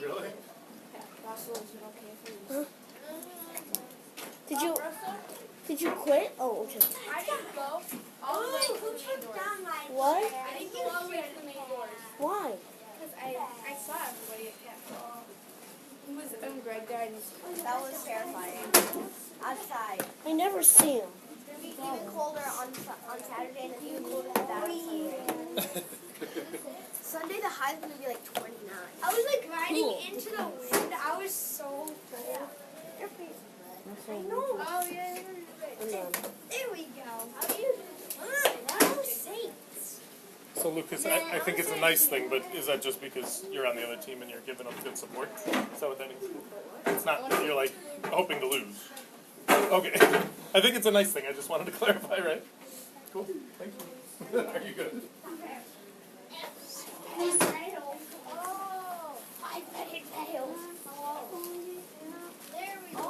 Really? Huh? Did you quit? Oh, okay. I didn't go all the way to the main doors. What? I didn't go all the way to the main doors. Why? Because I saw everybody at Capitol. It was Greg died. That was terrifying. Outside. I never see him. Even colder on Saturday and then even colder than that on Sunday. Sunday the high is going to be like 29. I was like riding into the wind. I was so cold. I know. Oh, yeah. There we go. How do you that was safe. So Lucas, I think it's a nice thing, but is that just because you're on the other team and you're giving them good support? Is that what that means? It's not that you're like hoping to lose. Okay. I think it's a nice thing. I just wanted to clarify, right? Cool. Thank you. Are you good? There we go.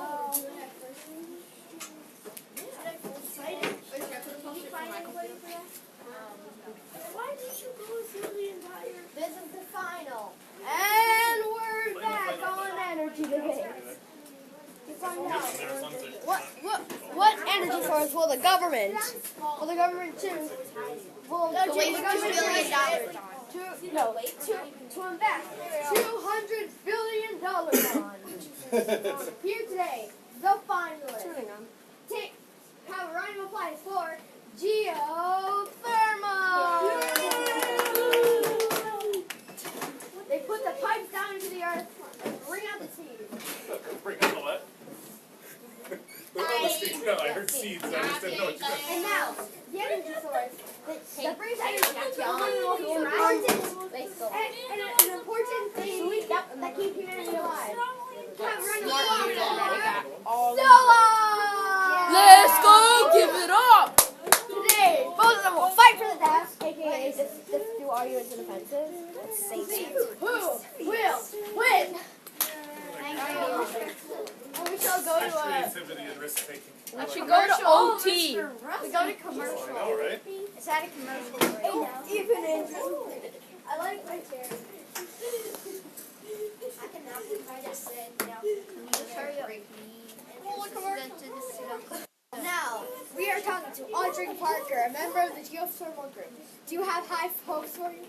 Why did you go through the entire? This is the final. And we're back on energy today. What energy source will the government? Will the government choose? Will the $2 billion to invest $200 billion on? Here today, the finalists. Have a round of applause for geothermal. They put the pipes down into the earth and bring out the seeds. Bring out the what? No, I heard seeds. I just didn't know what you meant. And now, the energy source that brings energy to one of the most important, and an important thing that keeps humanity alive. Have a round of applause for solar. Let's go! Give it up! Today, both of them will fight for the death, aka just do arguments and offenses. Let's see who will win. And we shall go to Creativity and risk taking. We should go to OT. we go to commercial. I know, right? Is that a commercial? Even in I like my chair. I can nap if I just sit down. Hurry up. Now, Now, we are talking to Audrey Parker, a member of the geothermal group. Do you have high hopes for you?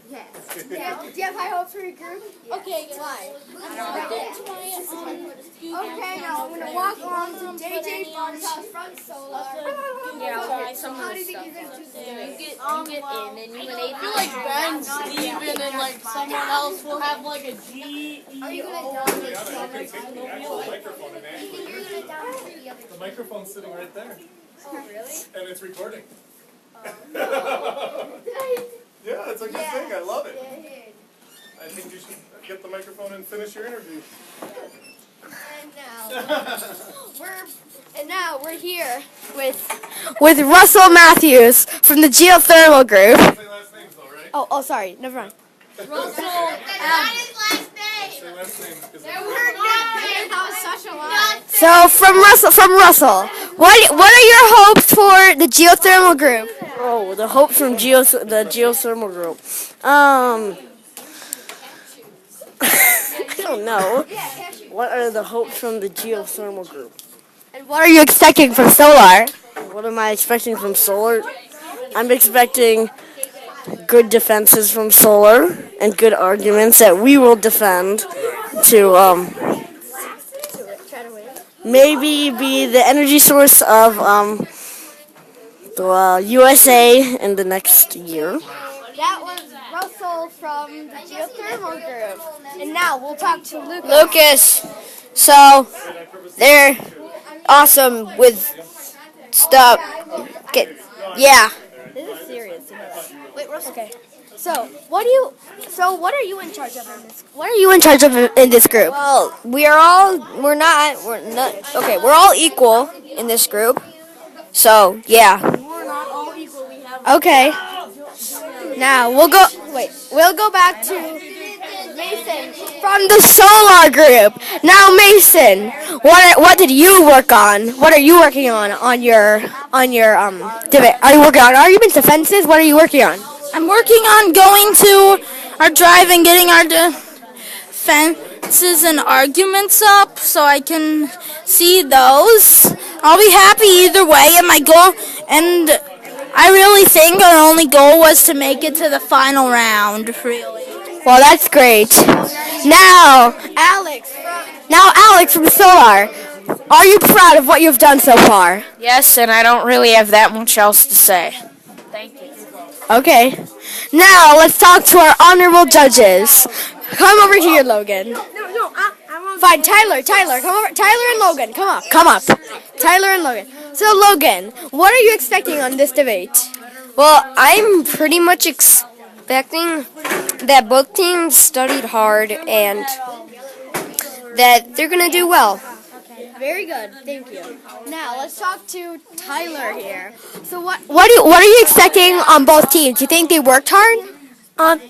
yes. Do you have high hopes for your group? Okay, why? Okay, now I'm going to walk along to JJ Farm's house from Solar. How do you think you're going to choose to do it? You get in and you enable. I feel like Ben, Steven, and like someone else will have like a G. Are you going to Yeah, download you can take the actual microphone and actually You're use going it. to download the other. The microphone's sitting right there. Oh, really? And it's recording. Did Yeah, it's a good thing. I love it. I? I think you should get the microphone and finish your interview. And now we're here with Russell Matthews from the geothermal group. Say last names though, right? Oh, sorry, never mind. That's not his last name. Say last names because That was such a lie. So from Russell, what are your hopes for the geothermal group? Oh, the hopes from the geothermal group. I don't know. What are the hopes from the geothermal group? And what are you expecting from solar? What am I expecting from solar? I'm expecting good defenses from solar and good arguments that we will defend to maybe be the energy source of the USA in the next year. That was Russell from the geothermal group. And now we'll talk to Lucas. Lucas, so they're awesome with stuff. Yeah. This is serious. You know that. Wait, Russell. Okay. So what are you in charge of in this? What are you in charge of in this group? Well, we're not. Okay, we're all equal in this group. So yeah. Okay. Now we'll go back to Mason from the solar group. Now Mason, what did you work on? What are you working on your debate? Are you working on arguments, defenses? What are you working on? I'm working on going to our drive and getting our defenses and arguments up so I can see those. I'll be happy either way, and my goal, and I really think our only goal was to make it to the final round, really. Well, that's great. Now, Alex from Solar, are you proud of what you've done so far? Yes, and I don't really have that much else to say. Okay. Now, let's talk to our honorable judges. Come over here, Logan. Fine, Tyler, come over. Tyler and Logan, come up. Tyler and Logan. So, Logan, what are you expecting on this debate? Well, I'm pretty much expecting that both teams studied hard and that they're going to do well. Very good, thank you. Now, let's talk to Tyler here. So, what are you expecting on both teams? Do you think they worked hard?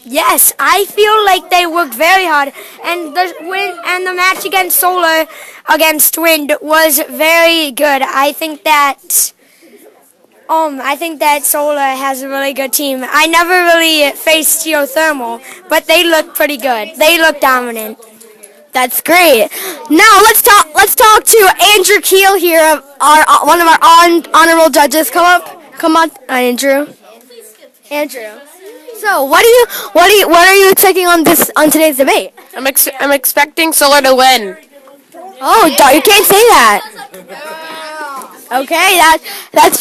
Yes, I feel like they worked very hard, and the match against Solar against Wind was very good. I think that Solar has a really good team. I never really faced Geothermal, but they look pretty good. They look dominant. That's great. Now let's talk to Andrew Keel here, one of our honorable judges. Come on, Andrew. So what are you expecting on today's debate? I'm expecting Solar to win. Oh, you can't say that. Okay, that's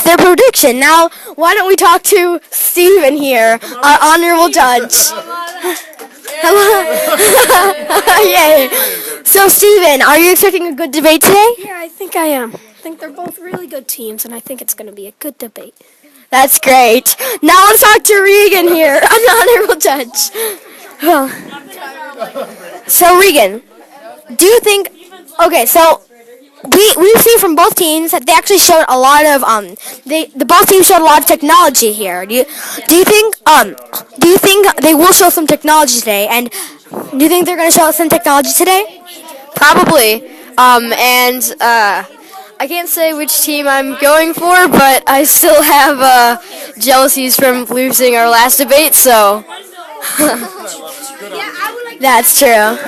their prediction. Now, why don't we talk to Steven here, our honorable judge? Yay. So, Steven, are you expecting a good debate today? Yeah, I think I am. I think they're both really good teams, and I think it's going to be a good debate. That's great. Now let's talk to Regan here, an honorable judge. So, Regan, do you think... Okay, so... We've seen from both teams that they actually showed a lot of the both teams showed a lot of technology here. Do you think they will show some technology today? And do you think they're going to show us some technology today? Probably. I can't say which team I'm going for, but I still have jealousies from losing our last debate, so... That's true.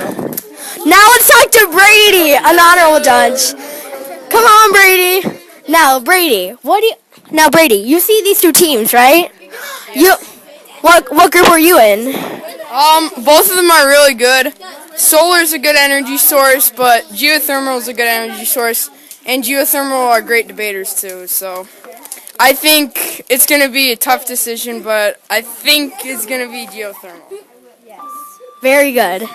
Now let's talk to Brady, an honorable judge. Come on, Brady. Now, Brady, you see these two teams, right? What group are you in? Both of them are really good. Solar's a good energy source, but geothermal is a good energy source, and geothermal are great debaters too. So, I think it's going to be a tough decision, but I think it's going to be geothermal. Very good.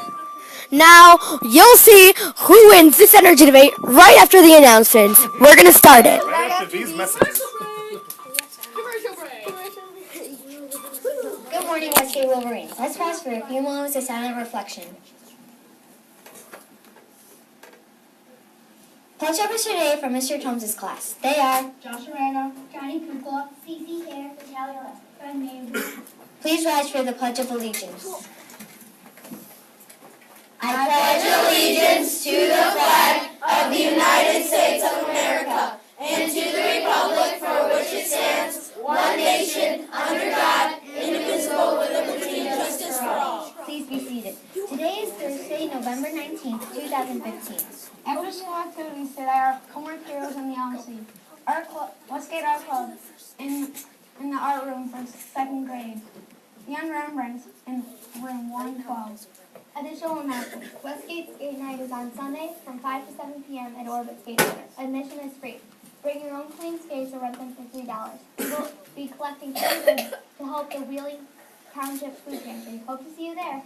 Now, you'll see who wins this energy debate right after the announcements. We're going to start it. Right after these messages. Good morning, Westgate Wolverines. Let's pause for a few moments of silent reflection. Pledge orders today from Mr. Thomas's class. They are Josh Arano, Johnny Kukla, Cece Hare, Natalia Lester, Fred Mabry. Please rise for the Pledge of Allegiance. I pledge allegiance to the flag of the United States of America and to the republic for which it stands, one nation, under God, indivisible, with liberty and justice for all. Please be seated. Today is Thursday, November 19th, 2015. After school activities today are homework heroes in the LC. Westgate Art Club in the art room for 2nd grade. Young Rembrandts in room 112. Additional announcement. Westgate Skate Night is on Sunday from 5 to 7 p.m. at Orbit Skate Center. Admission is free. Bring your own clean skates or rent them for $3. We will be collecting food to help the Wheeling Township Food Pantry. Hope to see you there.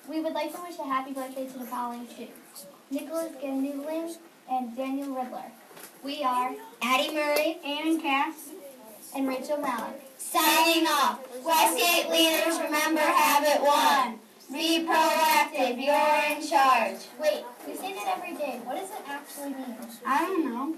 We would like to wish a happy birthday to the following students: Nicholas Ganduling and Daniel Riddler. We are Addie Murray, Ann Cass, and Rachel Malik. Signing off. Westgate leaders, remember habit 1. Be proactive. You're in charge. Wait, we say that every day. What does it actually mean? I don't know.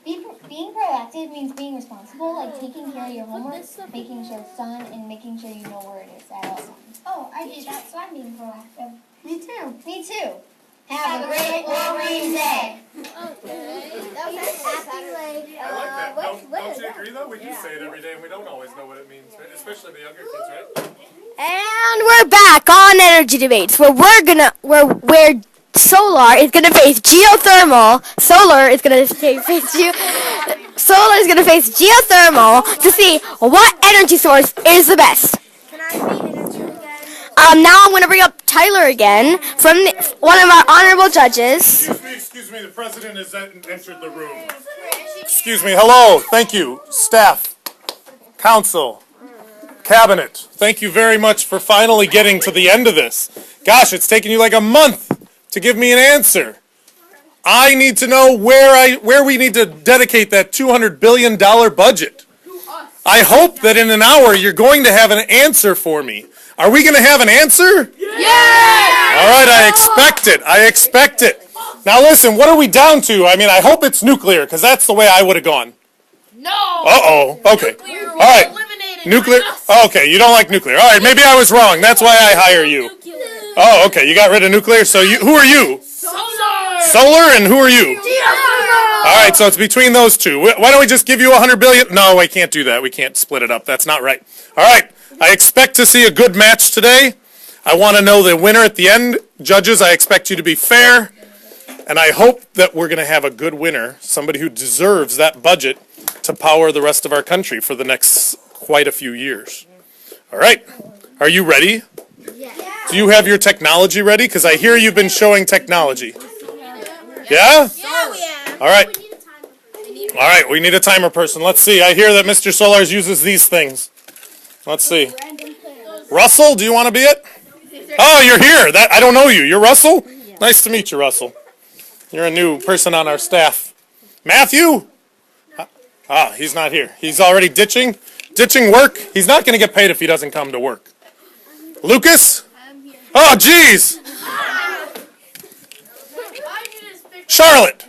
Being proactive means being responsible, like taking care of your homework, making sure it's done, and making sure you know where it is at all times. Oh, I do that, so I'm being proactive. Me too. Me too. Have a great Wolverine day. That was acting like, I like that. Don't you agree, though? We do say it every day, and we don't always know what it means, right? Especially the younger kids, right? And we're back on energy debates, where where solar is gonna face geothermal. Solar is gonna face geothermal to see what energy source is the best. Now I'm gonna bring up Tyler again from one of our honorable judges. Excuse me. The president has entered the room. Excuse me. Hello. Thank you, staff, council, cabinet. Thank you very much for finally getting to the end of this. Gosh, it's taken you like a month to give me an answer. I need to know where we need to dedicate that $200 billion budget. I hope that in an hour you're going to have an answer for me. Are we going to have an answer? Yeah! All right, I expect it. Now listen, what are we down to? I mean, I hope it's nuclear, because that's the way I would have gone. No. Uh-oh. Okay. All right. Nuclear. Oh, okay, you don't like nuclear. All right, maybe I was wrong. That's why I hire you. Oh, okay, you got rid of nuclear. So who are you? Solar, and who are you? All right, so it's between those two. Why don't we just give you $100 billion? No, I can't do that. We can't split it up. That's not right. All right, I expect to see a good match today. I want to know the winner at the end. Judges, I expect you to be fair. And I hope that we're going to have a good winner, somebody who deserves that budget to power the rest of our country for the next quite a few years. All right, are you ready? Do you have your technology ready? Because I hear you've been showing technology. Yeah? All right. All right, we need a timer person. Let's see. I hear that Mr. Solars uses these things. Let's see. Russell, do you want to be it? Oh, you're here. I don't know you. You're Russell? Nice to meet you, Russell. You're a new person on our staff. Matthew? Ah, he's not here. He's already ditching work. He's not going to get paid if he doesn't come to work. Lucas? Oh, geez. Charlotte?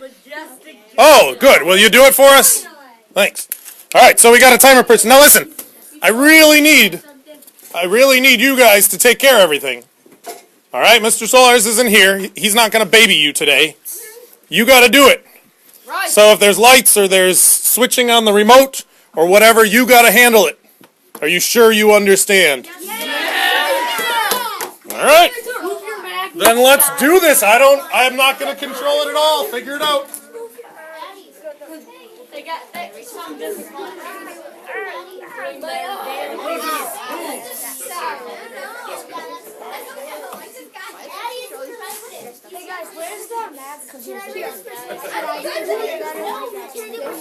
Oh, good. Will you do it for us? Thanks. All right, so we got a timer person. Now listen, I really need you guys to take care of everything. All right, Mr. Solars isn't here. He's not going to baby you today. You got to do it. So if there's lights or there's switching on the remote or whatever, you got to handle it. Are you sure you understand? All right. Then let's do this. I'm not going to control it at all. Figure it out.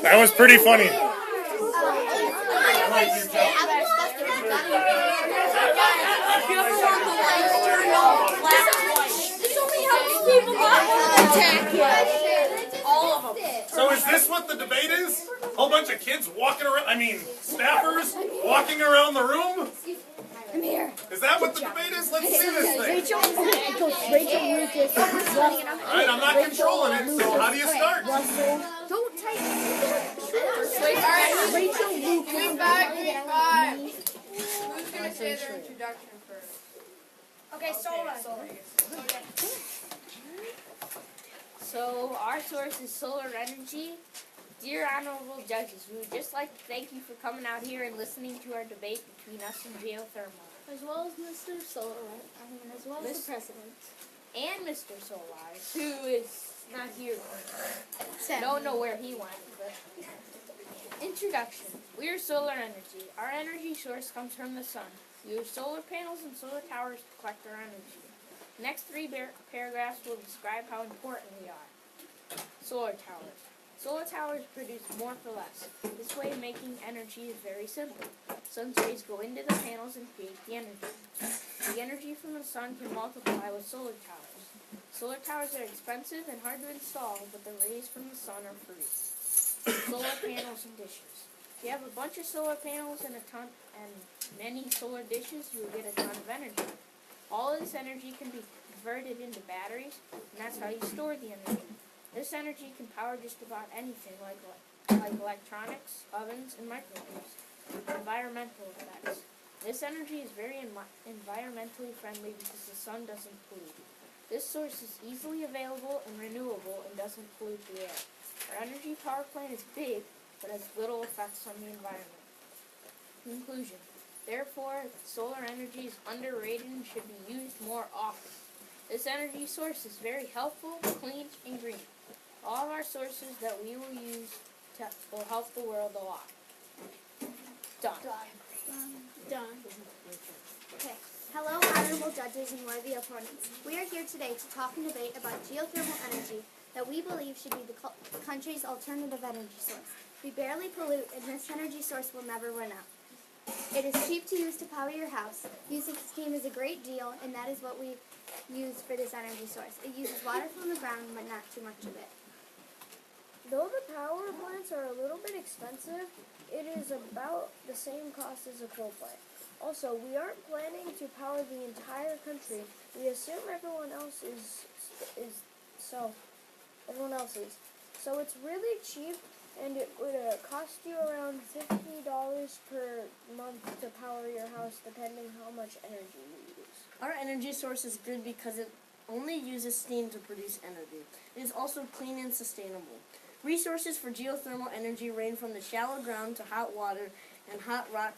That was pretty funny. So is this what the debate is? A whole bunch of kids walking around, staffers walking around the room? I'm here. Is that what the debate is? Let's see this thing. Rachel Lucas. Alright, I'm not controlling it, so how do you start? Don't type. Rachel Lucas. Who's going to say their introduction first? Okay, Solar. So our source is solar energy. Dear honorable judges, we would just like to thank you for coming out here and listening to our debate between us and geothermal. As well as Mr. Solar, as well as the president. And Mr. Solars, who is not here. Don't know where he went. But. Introduction. We are solar energy. Our energy source comes from the sun. We use solar panels and solar towers to collect our energy. The next three paragraphs will describe how important we are. Solar towers. Solar towers produce more for less. This way of making energy is very simple. Sun's rays go into the panels and create the energy. The energy from the sun can multiply with solar towers. Solar towers are expensive and hard to install, but the rays from the sun are free. Solar panels and dishes. If you have a bunch of solar panels and many solar dishes, you will get a ton of energy. All of this energy can be converted into batteries, and that's how you store the energy. This energy can power just about anything like electronics, ovens, and microwaves. Environmental effects. This energy is very environmentally friendly because the sun doesn't pollute. This source is easily available and renewable and doesn't pollute the air. Our energy power plant is big, but has little effects on the environment. Conclusion. Therefore, solar energy is underrated and should be used more often. This energy source is very helpful, clean, and green. All of our sources that we will use will help the world a lot. Done. Done. Okay. Hello, honorable judges and worthy opponents. We are here today to talk and debate about geothermal energy that we believe should be the country's alternative energy source. We barely pollute, and this energy source will never run out. It is cheap to use to power your house. Using steam is a great deal, and that is what we use for this energy source. It uses water from the ground, but not too much of it. Though the power plants are a little bit expensive, it is about the same cost as a coal plant. Also, we aren't planning to power the entire country. We assume everyone else is. So it's really cheap, and it would cost you around $50 per month to power your house, depending how much energy you use. Our energy source is good because it only uses steam to produce energy. It is also clean and sustainable. Resources for geothermal energy range from the shallow ground to hot water and hot rock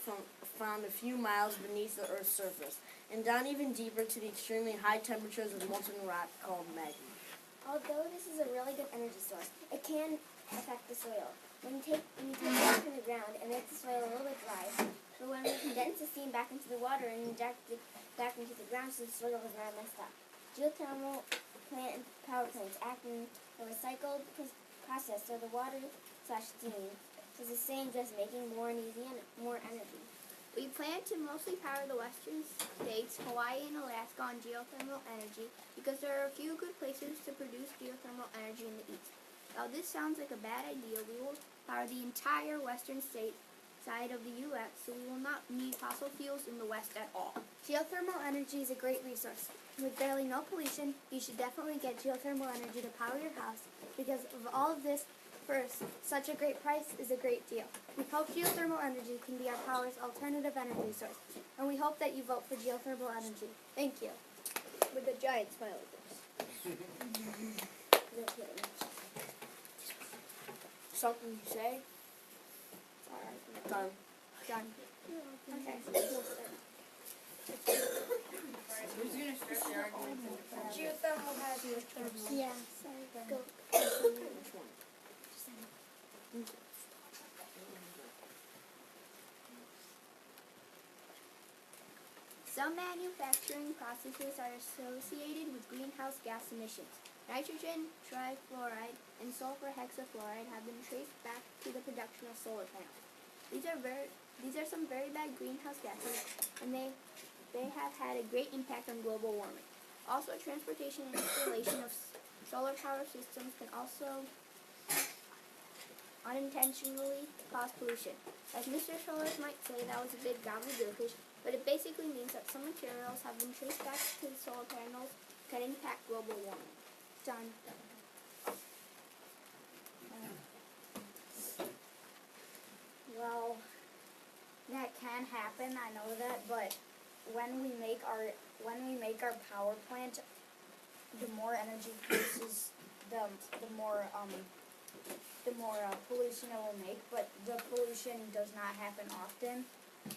found a few miles beneath the Earth's surface, and down even deeper to the extremely high temperatures of molten rock called magma. Although this is a really good energy source, it can affect the soil. When you take water from the ground, it makes the soil a little bit dry. But when we condense the steam back into the water and inject it back into the ground so the soil is not messed up. Geothermal power plants act in a recycled process, so the water/steam is the same, just making more energy. We plan to mostly power the western states, Hawaii and Alaska, on geothermal energy because there are a few good places to produce geothermal energy in the east. Now this sounds like a bad idea. We will power the entire western side of the U.S., so we will not need fossil fuels in the west at all. Geothermal energy is a great resource. With barely no pollution, you should definitely get geothermal energy to power your house because of all of this. First, such a great price is a great deal. We hope geothermal energy can be our power's alternative energy source, and we hope that you vote for geothermal energy. Thank you. With a giant smiley face. Something you say? Done. Done. Okay. Who's going to start the argument? Geothermal has geothermal. Yeah, sorry. Go. Which one? Some manufacturing processes are associated with greenhouse gas emissions. Nitrogen trifluoride and sulfur hexafluoride have been traced back to the production of solar panels. These are some very bad greenhouse gases, and they have had a great impact on global warming. Also, transportation and installation of solar power systems can also unintentionally cause pollution. As Mr. Solar might say, that was a big gobbledygookish, but it basically means that some materials have been traced back to the solar panels can impact global warming. Done. Well, that can happen, I know that, but when we make our power plant, the more energy produces, the more pollution it will make, but the pollution does not happen often.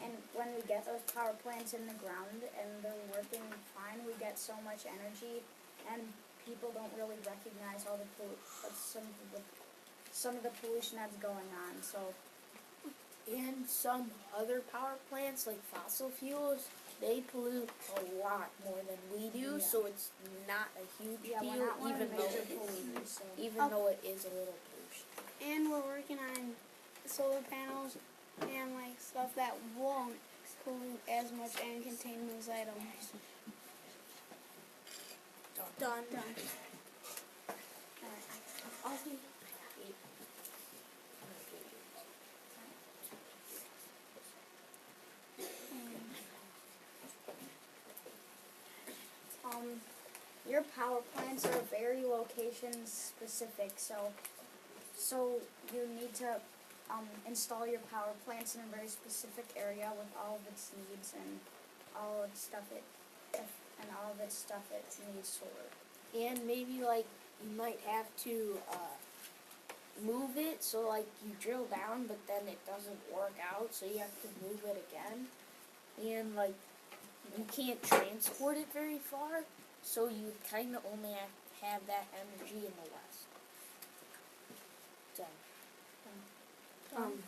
And when we get those power plants in the ground and they're working fine, we get so much energy, and people don't really recognize all the some of the pollution that's going on. So, And some other power plants, like fossil fuels, they pollute a lot more than we do, so it's not a huge deal, we're not one of the even major polluters. So. though it is a little pollution. And we're working on solar panels and like stuff that won't pollute as much and contain those items. Done. Your power plants are very location specific, so you need to install your power plants in a very specific area with all of its needs and all of its stuff it needs solar. And maybe like you might have to move it, so like you drill down, but then it doesn't work out, so you have to move it again. and like you can't transport it very far, so you kind of only have that energy in the west.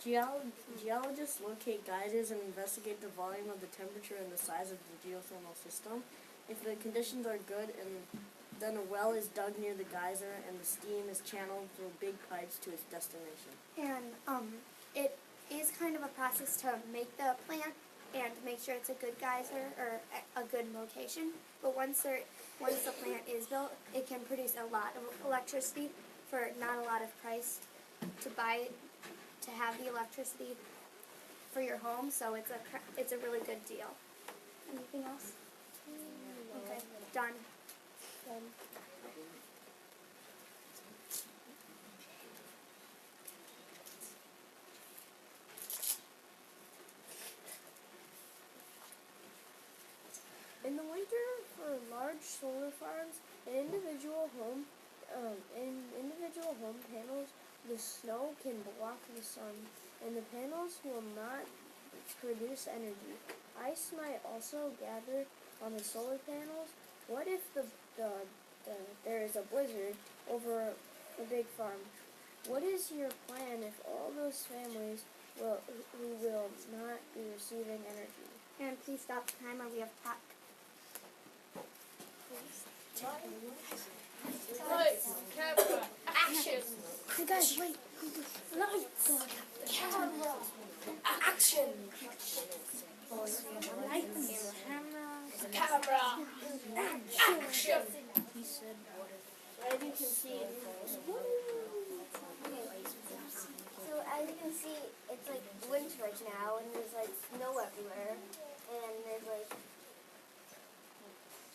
Geologists locate geysers and investigate the volume of the temperature and the size of the geothermal system. If the conditions are good, and then a well is dug near the geyser and the steam is channeled through big pipes to its destination. And it is kind of a process to make the plant and make sure it's a good geyser or a good location. But once the plant is built, it can produce a lot of electricity for not a lot of price to buy, to have the electricity for your home. So it's a really good deal. Anything else? Okay, done. In the winter, for large solar farms, individual home panels, the snow can block the sun, and the panels will not produce energy. Ice might also gather on the solar panels. What if there is a blizzard over a big farm? What is your plan if all those families who will not be receiving energy? And please stop the timer. We have time. Lights, camera, action! Hey guys, wait. Lights, camera, action! Lights, camera, action! As you can see, So as you can see, it's like winter right now, and there's like snow everywhere, and there's like,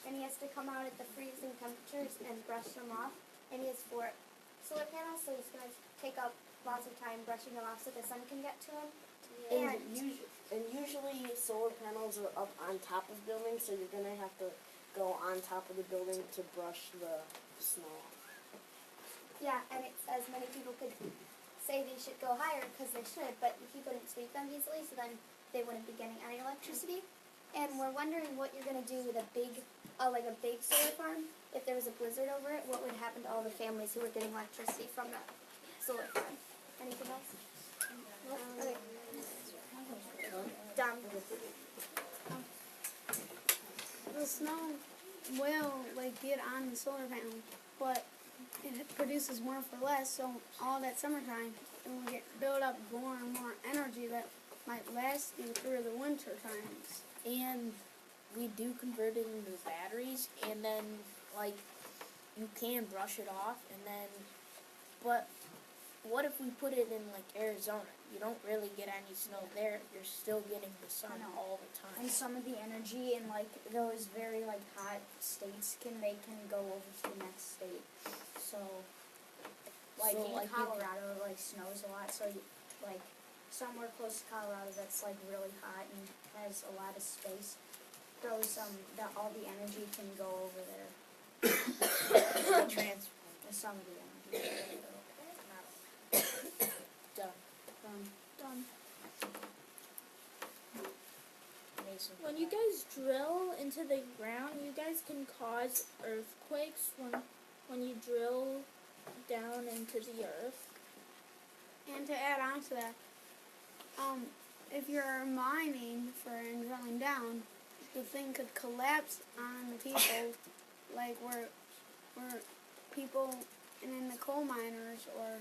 and he has to come out at the freezing temperatures and brush them off. And he has 4 solar panels, so he's gonna take up lots of time brushing them off so the sun can get to him. and usually solar panels are up on top of buildings, so you're gonna have to go on top of the building to brush the snow off. Yeah, and it says many people could say they should go higher because they should, but he couldn't sweep them easily, so then they wouldn't be getting any electricity. And we're wondering what you're gonna do with a big solar farm. If there was a blizzard over it, what would happen to all the families who were getting electricity from that solar farm? Anything else? Okay. Done. The snow will get on the solar panel, but it produces more for less. So all that summertime, it will get build up more and more energy that might last you through the winter times. And we do convert it into batteries, and then like you can brush it off, and then but what if we put it in like Arizona? You don't really get any snow there. You're still getting the sun all the time. And some of the energy in like those very like hot states can go over to the next state. So like So, in like, you Colorado like snows a lot, so like somewhere close to Colorado that's like really hot and has a lot of space, those that all the energy can go over there. Transfer Some of the energy. done. Mason. When you guys drill into the ground, you guys can cause earthquakes when you drill down into the earth. And to add on to that, if you're mining and drilling down, the thing could collapse on the people, like where people and then the coal miners or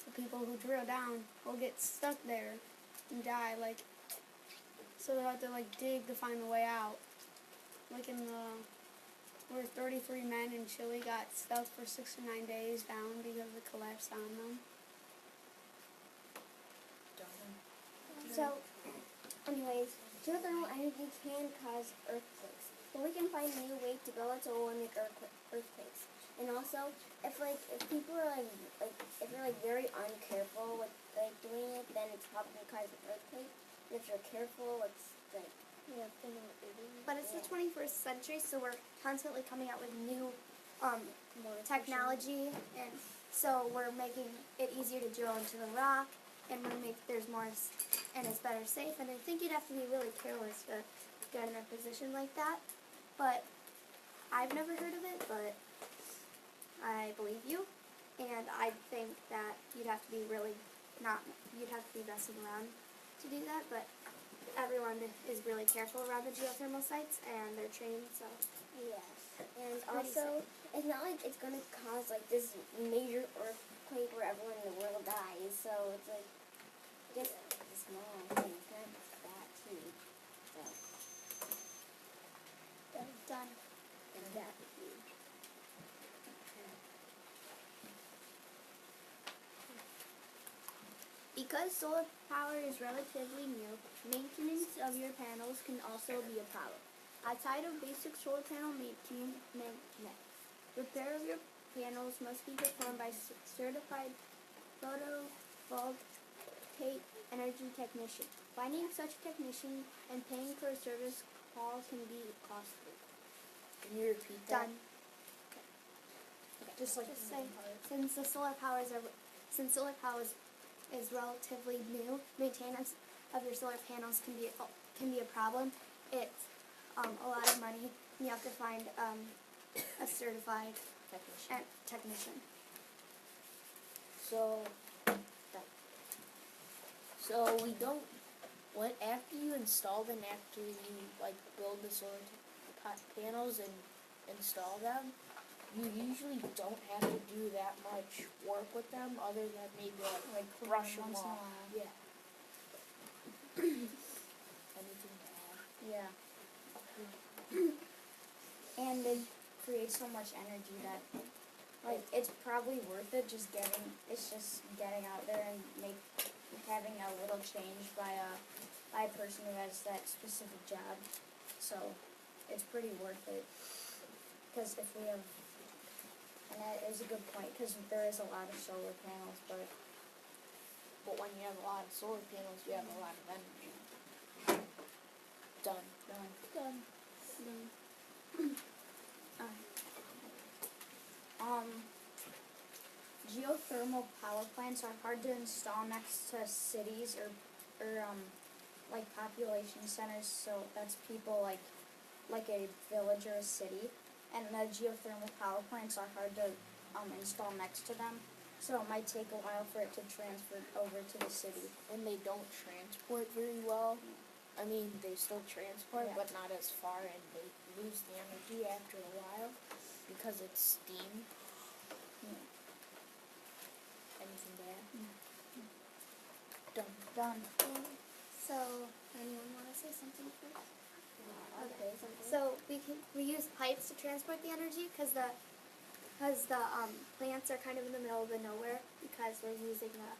the people who drill down will get stuck there and die. So they'll have to dig to find the way out. Where 33 men in Chile got stuck for 6 to 9 days down because of the collapse on them. So, anyways, geothermal energy can cause earthquakes, but we can find a new way to build it so it won't make earthquakes. And also, if people are if you're very uncareful with doing it, then it's probably gonna cause an earthquake. And if you're careful, it's like But it's the 21st century, so we're constantly coming out with new technology, and so we're making it easier to drill into the rock, and would make there's more, and it's better safe. And I think you'd have to be really careless to get in a position like that. But I've never heard of it, but I believe you. And I think that you'd have to be really you'd have to be messing around to do that. But everyone is really careful around the geothermal sites, and they're trained, so. Yes. And also, it's not like it's going to cause like this major earthquake where everyone in the world dies. So it's like just a small thing. It's not that too. So. Done. And that huge. Because solar power is relatively new, maintenance of your panels can also be a problem. Outside of basic solar panel maintenance, repair of your panels must be performed by certified photovoltaic energy technician. Finding such a technician and paying for a service call can be costly. Can you repeat that? Done. Just say, since solar power is relatively new, maintenance of your solar panels can be a problem. It's a lot of money. You have to find a certified technician. So we don't. What after you install them, after you like build the solar panels and install them, you usually don't have to do that much work with them, other than maybe like brush them off. Yeah. Anything to add? Yeah. And they create so much energy that, like, it's probably worth it just getting out there and having a little change by a person who has that specific job. So it's pretty worth it. Because if we have, and that is a good point, because there is a lot of solar panels, but when you have a lot of solar panels, you have a lot of energy. Done. Geothermal power plants are hard to install next to cities or like population centers. So that's people like a village or a city, and the geothermal power plants are hard to install next to them. So it might take a while for it to transfer over to the city. And they don't transport very well. I mean, they still transport, but not as far, and they lose the energy after a while because it's steam. Anything to add? Done. So, anyone want to say something first? Okay. So we use pipes to transport the energy because the plants are kind of in the middle of the nowhere because we're using the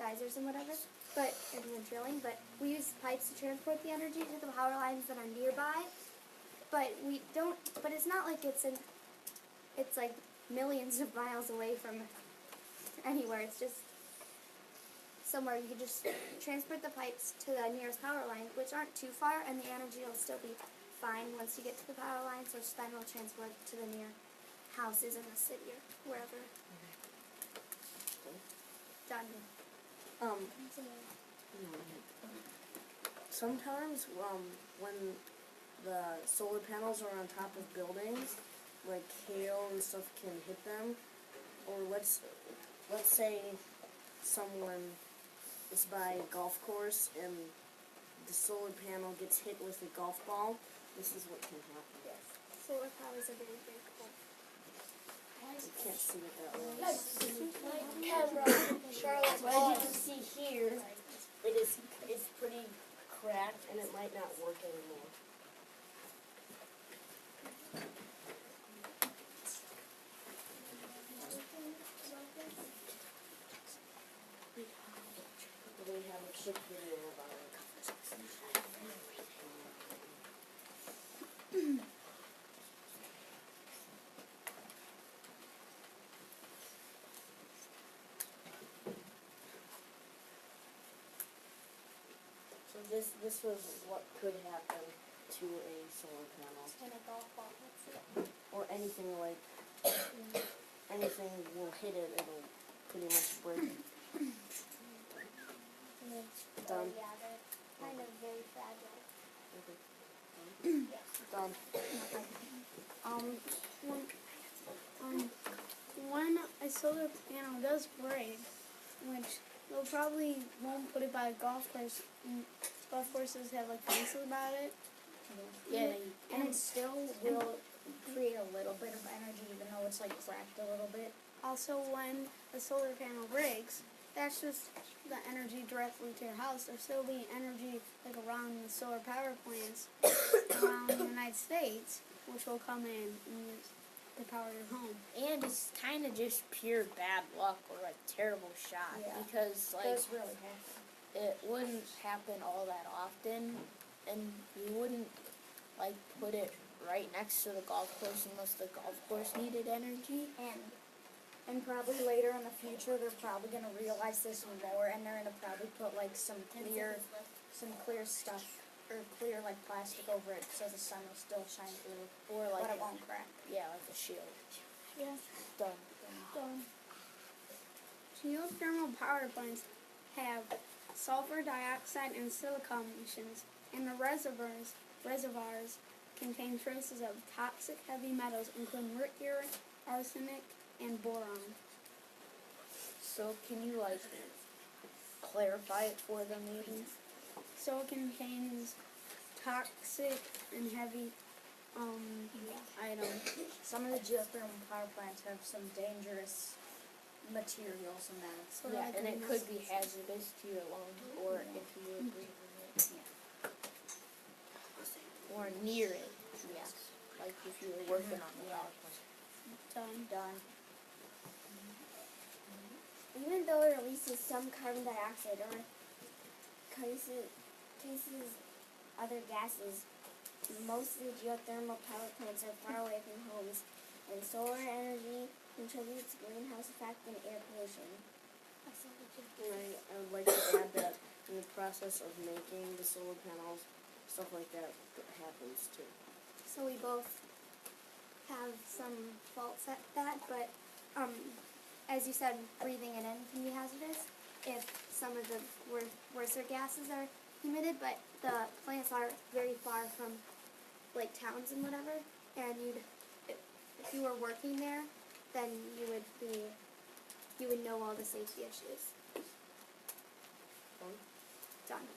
geysers and whatever. But and we're drilling. But we use pipes to transport the energy to the power lines that are nearby. But we don't. But it's not like it's like millions of miles away from anywhere. It's just somewhere you can just transport the pipes to the nearest power line, which aren't too far, and the energy will still be fine once you get to the power line, so then we'll transport it to the near houses in the city or wherever. Done. Sometimes when the solar panels are on top of buildings, like hail and stuff can hit them. Or let's say someone is by a golf course and the solar panel gets hit with a golf ball. This is what can happen. Yes. Solar power is a very big one. You can't see it that way. Well, as you can see here, it's pretty cracked and it might not work anymore. We have a quick video about it. So this was what could happen to a solar panel. And a golf ball, that's it. Or anything like anything will hit it, it'll pretty much break. So yeah, they're kind of very fragile. Done. When a solar panel does break, which they'll probably won't put it by a golf course, and golf courses have like fences about it. Yeah, And it still will create a little bit of energy, even though it's like cracked a little bit. Also, when a solar panel breaks, that's just the energy directly to your house. There'll still be energy like around the solar power plants around the United States, which will come in and use to power your home. And it's kind of just pure bad luck or a terrible shot because like Does really happen. it wouldn't happen all that often, and you wouldn't like put it right next to the golf course unless the golf course needed energy. And probably later in the future, they're probably going to realize this more, and they're going to probably put like some clear stuff, or clear like plastic over it so the sun will still shine through, Or like but it won't crack. Yeah, like a shield. Yeah. Done. Geothermal power plants have sulfur dioxide and silicon emissions, and the reservoirs contain traces of toxic heavy metals, including mercury, arsenic, and boron. So can you like clarify it for them, maybe? So it contains toxic and heavy items. Some of the geothermal power plants have some dangerous materials in them. So Yeah, like and it greenhouse could be hazardous to your lungs, or if you were breathing it. Or near it. Yes. Like if you were working on the power plant. Done. Even though it releases some carbon dioxide or cases other gases, most of the geothermal power plants are far away from homes, and solar energy contributes to greenhouse effect and air pollution. I would like to add that in the process of making the solar panels, stuff like that happens too. So we both have some faults at that, but as you said, breathing it in can be hazardous if some of the worser gases are emitted, but the plants are very far from like towns and whatever, and if you were working there, then you would know all the safety issues. Done.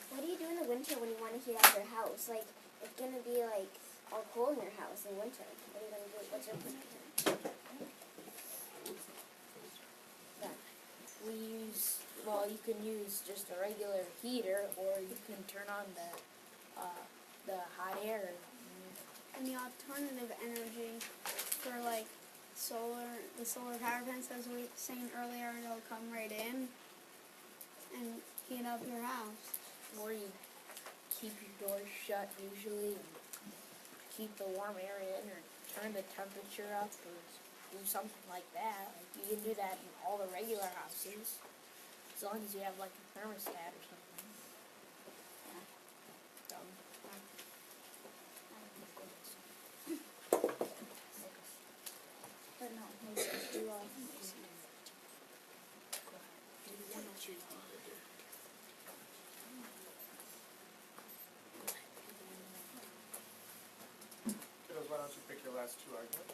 What do you do in the winter when you want to heat up your house? Like, it's going to be, like, all cold in your house in winter. What are you going to do? What's your plan? You can use just a regular heater, or you can turn on the hot air. And the alternative energy for like the solar power plants, as we were saying earlier, it'll come right in and heat up your house. Or you keep your doors shut usually, and keep the warm air in, or turn the temperature up, or do something like that. Like you can do that in all the regular houses, as long as you have like a thermostat or something. Dumb. But no, maybe just do all. Kiddos, why don't you pick your last two arguments?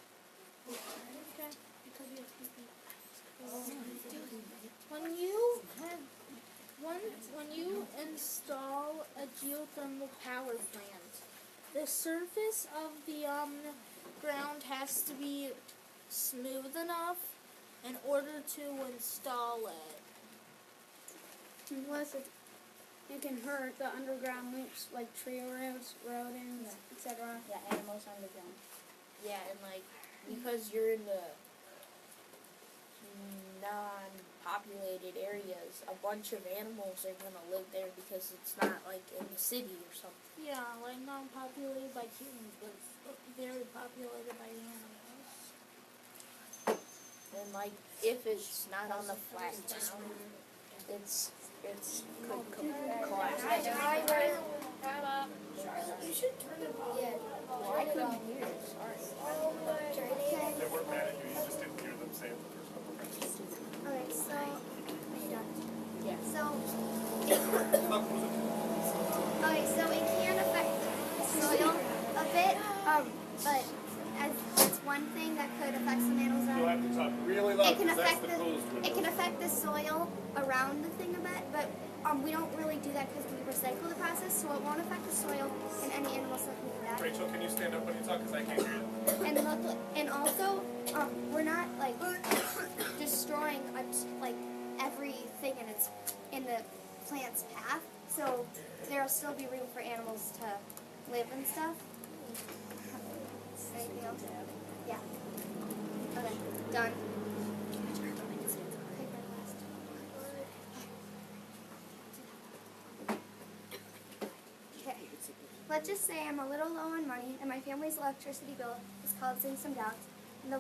When you install a geothermal power plant, the surface of the ground has to be smooth enough in order to install it. And plus, it can hurt the underground loops like tree roots, rodents, etc. Yeah, animals underground. Yeah, and like because you're in the non-populated areas, a bunch of animals are gonna live there because it's not like in the city or something. Yeah, like not populated by humans, but very populated by animals. And like if it's not on the flat ground, it's could collapse. You should turn it off. Yeah. Well, I couldn't hear it. Sorry. They weren't mad at you. say it the first couple times. Okay, so are you done? Yeah. So okay, so it can affect the soil a bit, but as that's one thing that could affect some animals. You'll have to talk really loud It can because that's affect the closed window. it can affect the soil around the thing a bit, but we don't really do that because we recycle the process, so it won't affect the soil and any animals that can do that. Rachel, can you stand up when you talk because I can't hear you? And also, we're not like destroying like everything in the plant's path, so there'll still be room for animals to live and stuff. Anything else? Yeah. Okay, done. Okay. Let's just say I'm a little low on money and my family's electricity bill is causing some doubts. And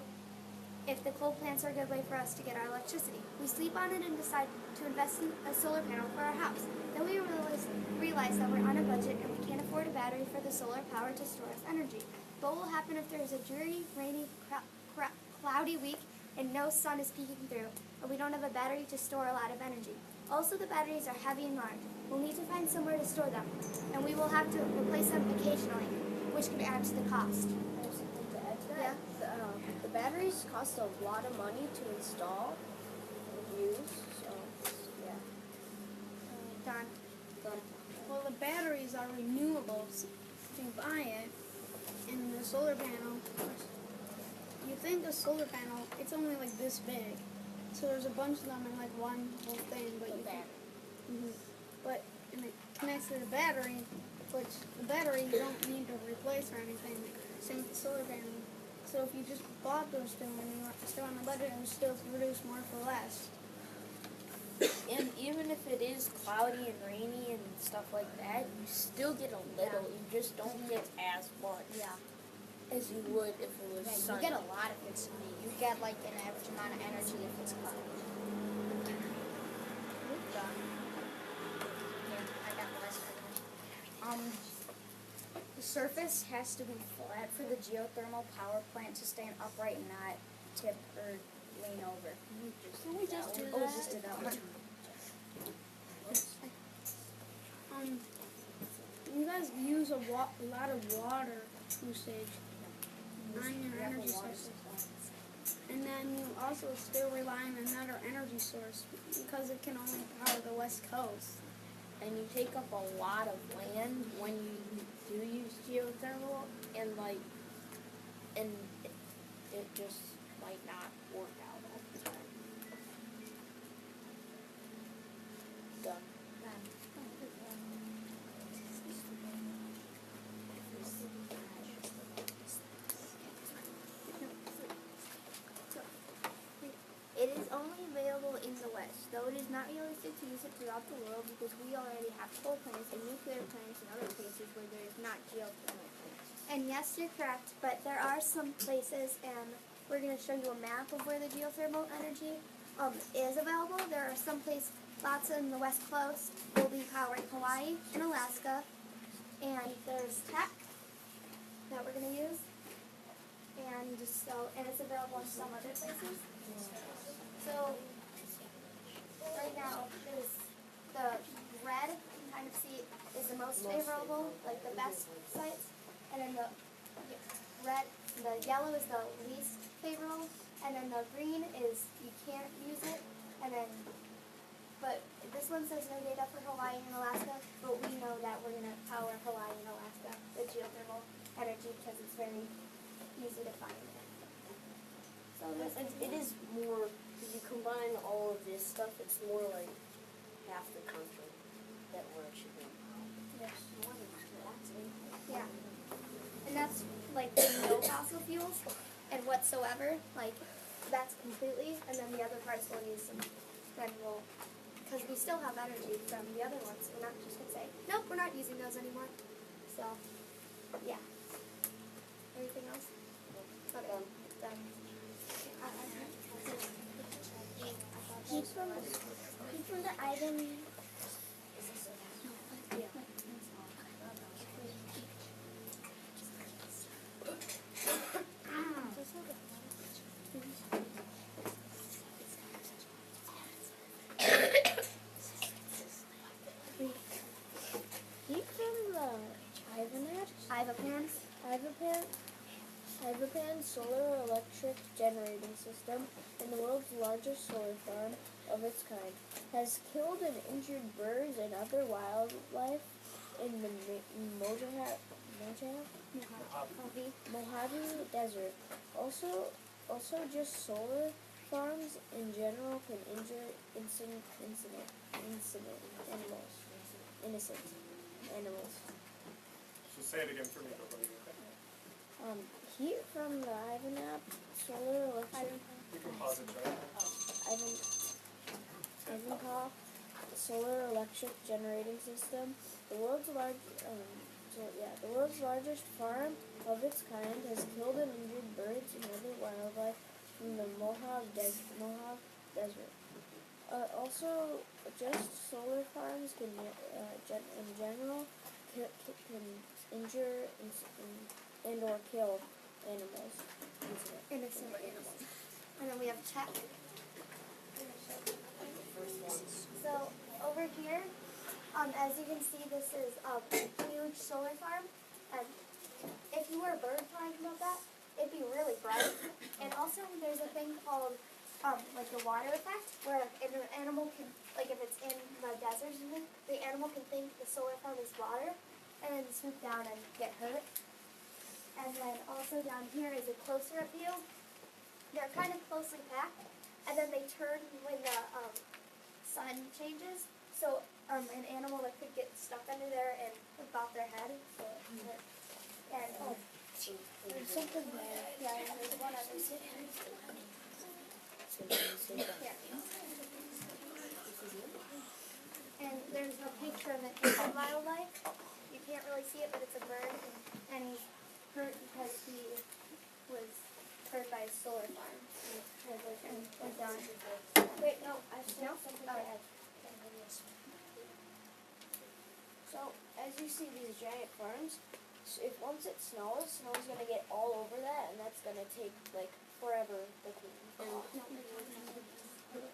if the coal plants are a good way for us to get our electricity. We sleep on it and decide to invest in a solar panel for our house. Then we realize that we're on a budget and we can't afford a battery for the solar power to store us energy. What will happen if there's a dreary, rainy, cloudy week and no sun is peeking through, and we don't have a battery to store a lot of energy? Also, the batteries are heavy and large. We'll need to find somewhere to store them, and we will have to replace them occasionally, which can add to the cost. There's something to add to that. Yeah. The batteries cost a lot of money to install and use, so yeah. Done. Well, the batteries are renewables. You buy it, and the solar panel, you think a solar panel, it's only like this big. So there's a bunch of them in like one whole thing, but and it connects to the battery, which the battery you don't need to replace or anything. Same with the solar panel. So if you just bought those two and you were still on the budget, it would still produce more for less. And even if it is cloudy and rainy and stuff like that, you still get a little. You just don't get as much as you would if it was sunny. You get a lot if it's sunny. You get like an average amount of energy if it's cloudy. The surface has to be flat for the geothermal power plant to stand upright and not tip or lean over. Can we just do that? Oh, we just did that one. You guys use a lot of water usage on your energy sources. And then you also still rely on another energy source because it can only power the West Coast. And you take up a lot of land when you do use geothermal, and it just might not work out all the time. Done. It is only available in the West, though it is not realistic to use it throughout the world because we already have coal plants and nuclear plants and other places where there is not geothermal plants. And yes, you're correct, but there are some places, and we're going to show you a map of where the geothermal energy is available. There are some places, lots in the West Coast, will be powering Hawaii and Alaska, and there's Tech that we're going to use, and it's available in some other places. So, right now, the red, you can kind of see, is the most favorable, like the best sites, and then the yellow is the least favorable, and then the green is you can't use it, but this one says no data for Hawaii and Alaska, but we know that we're going to power Hawaii and Alaska with geothermal energy because it's very easy to find. So it is more, if you combine all of this stuff, it's more like half the country that we're actually going to Yes. Yeah. And that's like no fossil fuels and whatsoever, like that's completely, and then the other parts we'll use some, then we'll, because we still have energy from the other ones, we're not just going to say, nope, we're not using those anymore. So, yeah. Anything else? Okay, done. Keep from the item. Ivapan solar electric generating system, and the world's largest solar farm of its kind, has killed and injured birds and other wildlife in the Mojave Desert. Also, just solar farms in general can injure innocent animals. So say it again for me, Billy. Heat from the Ivanap solar electric. You can pause it, right? Ivanpah solar electric generating system, the world's largest farm of its kind, has killed and injured birds and other wildlife from the Mojave Desert. Also, just solar farms can, in general, can injure and or kill animals. Innocent animals. And then we have check. So over here, as you can see, this is a huge solar farm. And if you were a bird flying above that, it'd be really bright. And also, there's a thing called like the water effect, where an animal can, like if it's in the desert, the animal can think the solar farm is water, and then swoop down and get hurt. And then also down here is a closer up view. They're kind of closely packed, and then they turn when the sun changes. So an animal that could get stuck under there and whip off their head. So and there's something there. Yeah, and there's one other city. Yeah. And there's a picture of an Asian wildlife. You can't really see it, but it's a bird, and he's hurt because he was hurt by a solar farm and went down. Wait, no, I still something to add. So, as you see these giant farms, if once it snows, snow's going to get all over that, and that's going to take, like, forever to clean.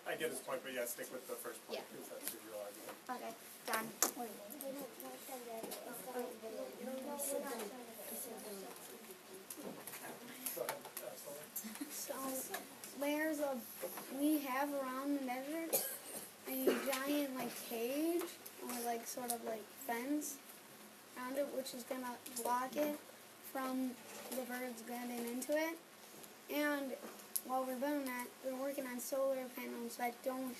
I get his point, but yeah, stick with the first point, because that's your real argument. Okay, done. So we have around the desert a giant like cage or like sort of like fence around it, which is gonna block it from the birds getting into it. And while we're doing that, we're working on solar panels that don't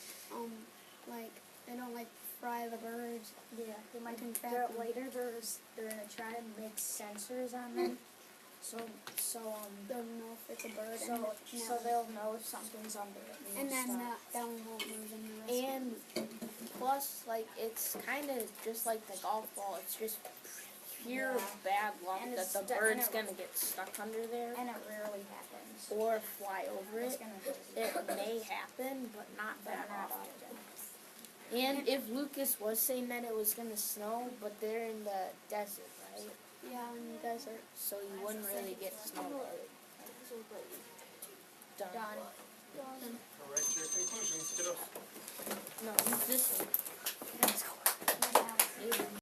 fry the birds. Yeah, they might can trap they're them. later they're gonna try to make sensors on them. So They'll know if it's a bird. so they'll know if something's under it. and then that one won't move in the rest. And plus, like, it's kind of just like the golf ball. It's just pure bad luck And that it's the stu- bird's and it- gonna get stuck under there And it rarely happens. or fly over It's it. gonna It may happen, but not that often. And if Lucas was saying that it was gonna snow, but they're in the desert, right? Yeah, in the desert. So you wouldn't really get snow. Done. Correct your conclusions, kiddos. No, this one.